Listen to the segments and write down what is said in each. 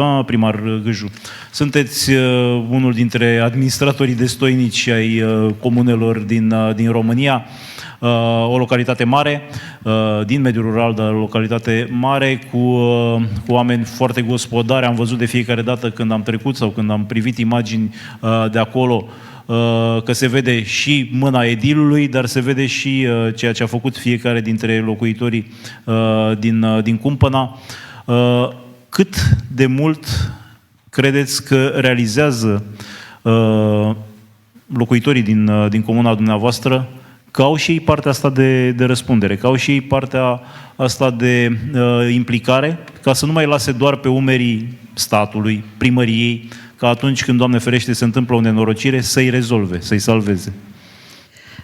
Doamna primar Gâju, sunteți unul dintre administratorii destoinici ai comunelor din România, o localitate mare, din mediul rural, dar o localitate mare, cu oameni foarte gospodari. Am văzut de fiecare dată când am trecut sau când am privit imagini de acolo, că se vede și mâna edilului, dar se vede și ceea ce a făcut fiecare dintre locuitorii din Cumpăna. Cât de mult credeți că realizează locuitorii din comuna dumneavoastră, că au și ei partea asta de răspundere, că au și ei partea asta de implicare, ca să nu mai lase doar pe umerii statului, primăriei, ca atunci când, Doamne ferește, se întâmplă o nenorocire, să-i rezolve, să-i salveze?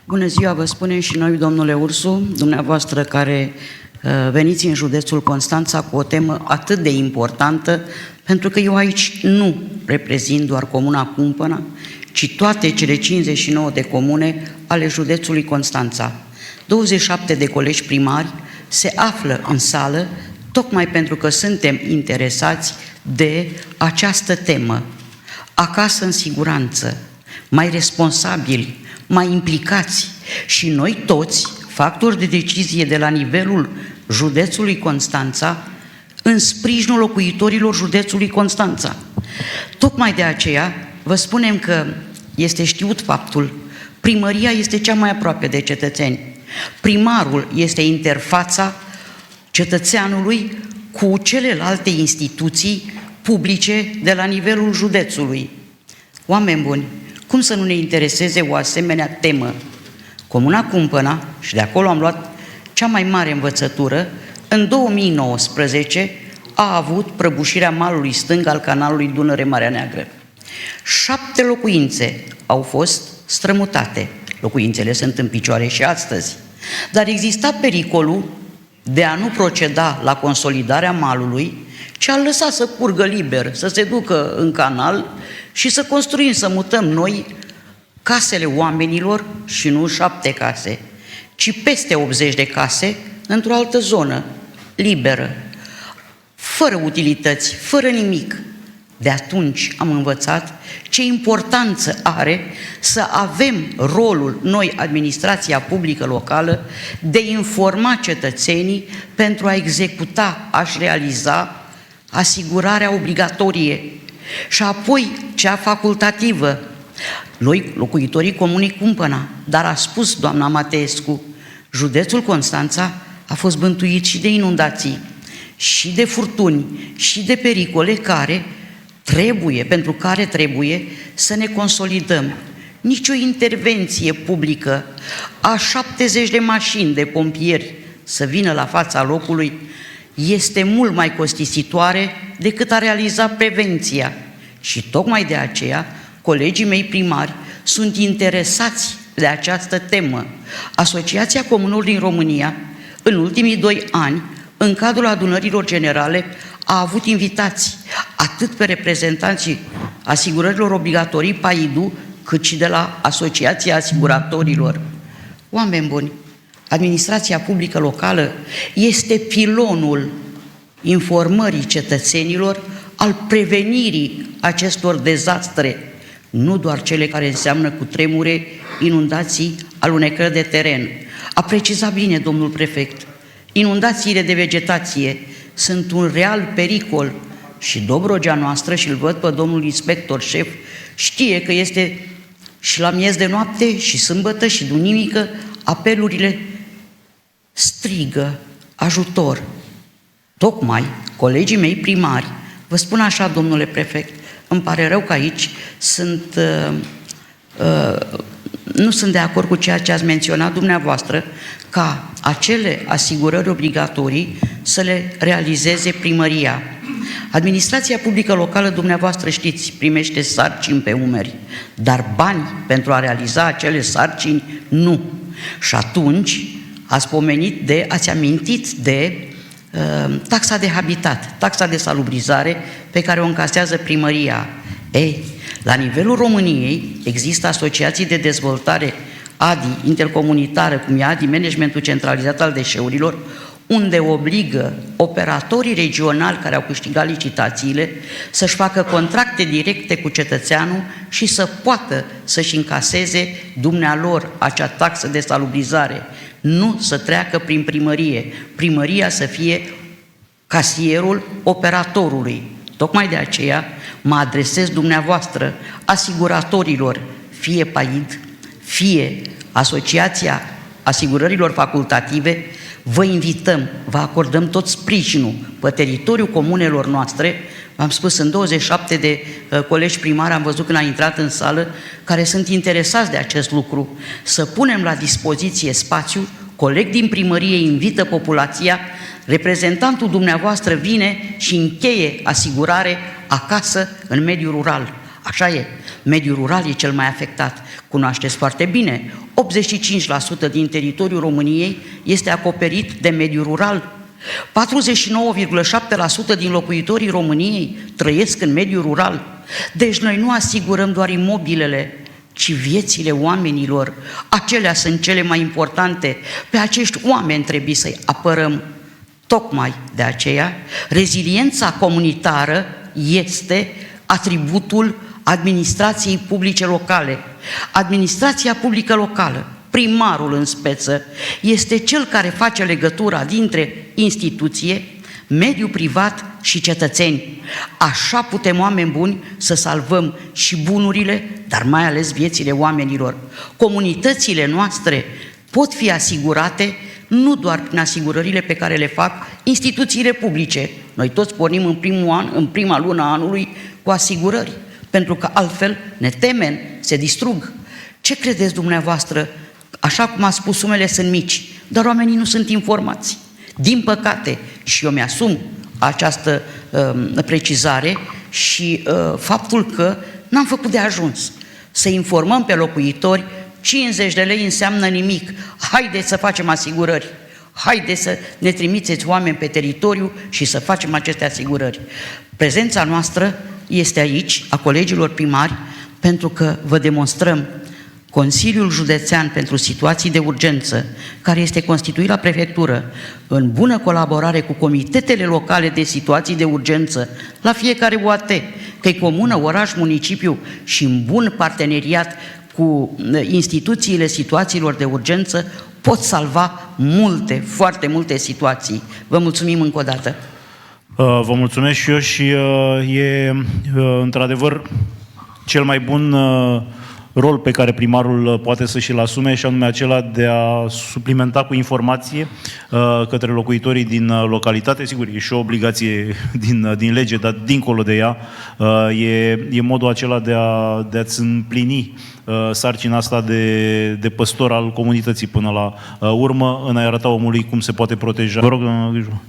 Bună ziua, vă spunem și noi, domnule Ursu, dumneavoastră care veniți în județul Constanța cu o temă atât de importantă, pentru că eu aici nu reprezint doar comuna Cumpăna, ci toate cele 59 de comune ale județului Constanța. 27 de colegi primari se află în sală tocmai pentru că suntem interesați de această temă. Acasă în siguranță, mai responsabili, mai implicați și noi toți, factori de decizie de la nivelul județului Constanța, în sprijinul locuitorilor județului Constanța. Tocmai de aceea vă spunem că este știut faptul, primăria este cea mai aproape de cetățeni. Primarul este interfața cetățeanului cu celelalte instituții publice de la nivelul județului. Oameni buni, cum să nu ne intereseze o asemenea temă? Comuna Cumpăna, și de acolo am luat cea mai mare învățătură, în 2019 a avut prăbușirea malului stâng al canalului Dunăre-Marea Neagră. 7 locuințe au fost strămutate. Locuințele sunt în picioare și astăzi. Dar exista pericolul de a nu proceda la consolidarea malului, ci a lăsat să curgă liber, să se ducă în canal și să construim, să mutăm noi casele oamenilor, și nu 7 case, ci peste 80 de case într-o altă zonă, liberă, fără utilități, fără nimic. De atunci am învățat ce importanță are să avem rolul noi, administrația publică locală, de informa cetățenii pentru a executa, a-și realiza asigurarea obligatorie și apoi cea facultativă. Noi, locuitorii comunei Cumpăna, dar a spus doamna Mateescu, județul Constanța a fost bântuit și de inundații, și de furtuni, și de pericole pentru care trebuie să ne consolidăm. Nici o intervenție publică a 70 de mașini de pompieri să vină la fața locului este mult mai costisitoare decât a realiza prevenția. Și tocmai de aceea, colegii mei primari sunt interesați de această temă. Asociația Comunelor din România, în ultimii 2 ani, în cadrul adunărilor generale, a avut invitați atât pe reprezentanții asigurărilor obligatorii PAIDU, cât și de la Asociația Asiguratorilor. Oameni buni, administrația publică locală este pilonul informării cetățenilor, al prevenirii acestor dezastre, nu doar cele care înseamnă cutremure, inundații, alunecări de teren. A precizat bine domnul prefect, inundațiile de vegetație sunt un real pericol și Dobrogea noastră, și îl văd pe domnul inspector șef, știe că este și la miez de noapte, și sâmbătă, și duminică, apelurile strigă ajutor. Tocmai colegii mei primari, vă spun așa, domnule prefect, îmi pare rău că aici nu sunt de acord cu ceea ce ați menționat dumneavoastră, ca acele asigurări obligatorii să le realizeze primăria. Administrația publică locală, dumneavoastră știți, primește sarcini pe umeri, dar bani pentru a realiza acele sarcini nu. Și atunci ați amintit de taxa de habitat, taxa de salubrizare pe care o încasează primăria. Ei, la nivelul României există asociații de dezvoltare ADI, intercomunitară, cum e ADI, Managementul Centralizat al Deșeurilor, unde obligă operatorii regionali care au câștigat licitațiile să-și facă contracte directe cu cetățeanul și să poată să-și încaseze dumnealor acea taxă de salubrizare, nu să treacă prin primărie. Primăria să fie casierul operatorului. Tocmai de aceea mă adresez dumneavoastră, asiguratorilor, fie PAID, fie Asociația Asigurărilor Facultative, vă invităm, vă acordăm tot sprijinul pe teritoriul comunelor noastre. V-am spus, sunt 27 de colegi primari, am văzut când am intrat în sală, care sunt interesați de acest lucru, să punem la dispoziție spațiu. Coleg din primărie invită populația, reprezentantul dumneavoastră vine și încheie asigurare acasă în mediul rural. Așa e, mediul rural e cel mai afectat. Cunoașteți foarte bine, 85% din teritoriul României este acoperit de mediul rural. 49,7% din locuitorii României trăiesc în mediul rural. Deci noi nu asigurăm doar imobilele, ci viețile oamenilor. Acelea sunt cele mai importante. Pe acești oameni trebuie să-i apărăm. Tocmai de aceea, reziliența comunitară este atributul administrației publice locale. Administrația publică locală, primarul în speță, este cel care face legătura dintre instituție, mediul privat și cetățeni. Așa putem, oameni buni, să salvăm și bunurile, dar mai ales viețile oamenilor. Comunitățile noastre pot fi asigurate nu doar prin asigurările pe care le fac instituțiile publice. Noi toți pornim în prima lună a anului cu asigurări, pentru că altfel ne temem, se distrug. Ce credeți dumneavoastră? Așa cum a spus, sumele sunt mici, dar oamenii nu sunt informați. Din păcate, și eu mi-asum această precizare și faptul că n-am făcut de ajuns să informăm pe locuitori. 50 de lei înseamnă nimic. Haideți să facem asigurări. Haideți să ne trimiteți oameni pe teritoriu și să facem aceste asigurări. Prezența noastră este aici, a colegilor primari, pentru că vă demonstrăm Consiliul Județean pentru Situații de Urgență, care este constituit la prefectură, în bună colaborare cu comitetele locale de situații de urgență, la fiecare UAT, că e comună, oraș, municipiu, și în bun parteneriat cu instituțiile situațiilor de urgență, pot salva multe, foarte multe situații. Vă mulțumim încă o dată. Vă mulțumesc și eu și e într-adevăr cel mai bun rol pe care primarul poate să și-l asume, și anume acela de a suplimenta cu informație către locuitorii din localitate. Sigur, e și o obligație din lege, dar dincolo de ea e modul acela de a-ți împlini sarcina asta de păstor al comunității până la urmă, în a arăta omului cum se poate proteja. Vă rog, doamna Grijă.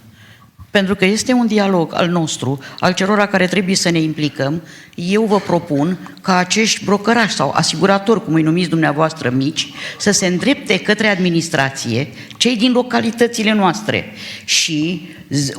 Pentru că este un dialog al nostru, al celora care trebuie să ne implicăm, eu vă propun ca acești brocărași sau asiguratori, cum îi numiți dumneavoastră, mici, să se îndrepte către administrație, cei din localitățile noastre, și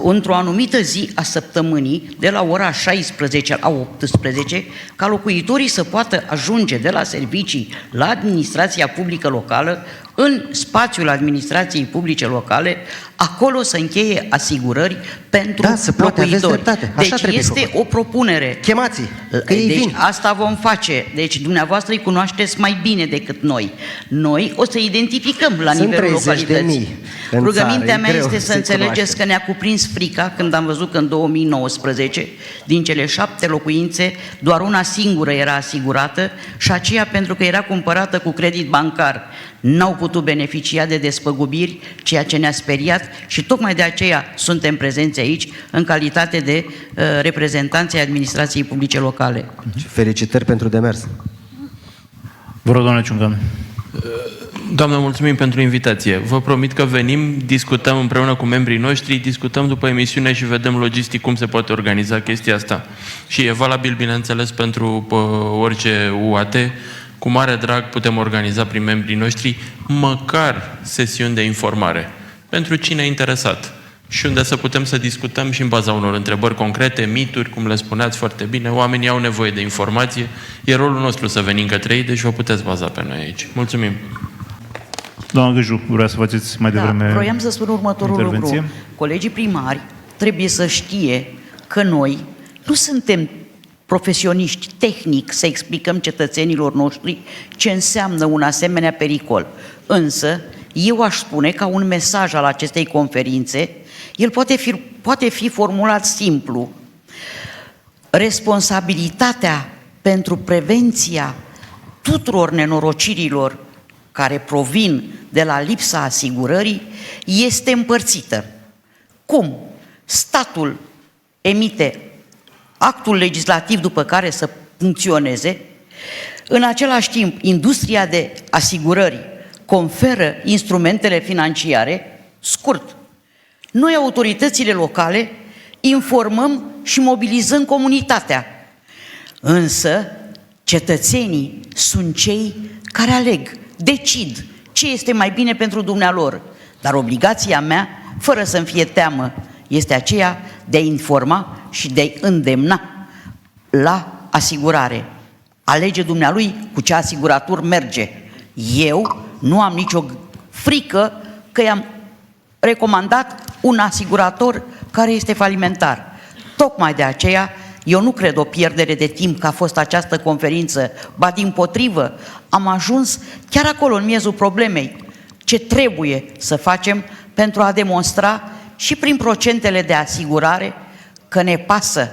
într-o anumită zi a săptămânii, de la ora 16 la 18, ca locuitorii să poată ajunge de la servicii la administrația publică locală, în spațiul administrației publice locale, acolo să încheie asigurări pentru locuitori. Deci este o propunere. Chemați, că ei vin. Asta vom face. Deci dumneavoastră îi cunoașteți mai bine decât noi. Noi o să identificăm la nivelul localității. Rugămintea mea este să înțelegeți că ne-a cuprins frica când am văzut că în 2019, din cele 7 locuințe, doar una singură era asigurată, și aceea pentru că era cumpărată cu credit bancar. N-au putut beneficia de despăgubiri, ceea ce ne-a speriat, și tocmai de aceea suntem prezenți aici în calitate de reprezentanții administrației publice locale. Felicitări pentru demers. Vă rog, doamne Ciungan. Doamnă, mulțumim pentru invitație. Vă promit că venim, discutăm împreună cu membrii noștri, discutăm după emisiune și vedem logistic cum se poate organiza chestia asta. Și e valabil, bineînțeles, pentru orice UAT. Cu mare drag putem organiza prin membrii noștri măcar sesiuni de informare pentru cine e interesat și unde să putem să discutăm și în baza unor întrebări concrete, mituri, cum le spuneați foarte bine. Oamenii au nevoie de informație. E rolul nostru să venim către ei, deci vă puteți baza pe noi aici. Mulțumim! Doamna Gâju, vrea să faceți mai devreme. Vroiam să spun următorul intervenție. lucru. Colegii primari trebuie să știe că noi nu suntem profesioniști tehnic să explicăm cetățenilor noștri ce înseamnă un asemenea pericol. Însă, eu aș spune ca un mesaj al acestei conferințe, el poate fi formulat simplu. Responsabilitatea pentru prevenția tuturor nenorocirilor care provin de la lipsa asigurării este împărțită. Cum? Statul emite actul legislativ după care să funcționeze, în același timp industria de asigurări conferă instrumentele financiare, scurt. Noi, autoritățile locale, informăm și mobilizăm comunitatea. Însă, cetățenii sunt cei care aleg, decid ce este mai bine pentru dumnealor. Dar obligația mea, fără să-mi fie teamă, este aceea de a informa și de a îndemna la asigurare. Alege dumnealui cu ce asigurator merge. Eu nu am nicio frică că i-am recomandat un asigurator care este falimentar. Tocmai de aceea eu nu cred o pierdere de timp că a fost această conferință, ba dimpotrivă, am ajuns chiar acolo în miezul problemei. Ce trebuie să facem pentru a demonstra și prin procentele de asigurare că ne pasă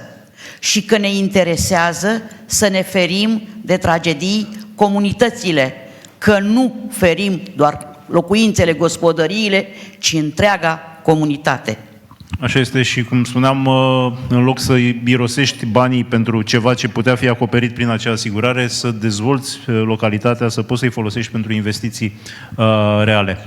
și că ne interesează să ne ferim de tragedii comunitățile, că nu ferim doar locuințele, gospodăriile, ci întreaga comunitate. Așa este și, cum spuneam, în loc să irosești banii pentru ceva ce putea fi acoperit prin acea asigurare, să dezvolți localitatea, să poți să-i folosești pentru investiții reale.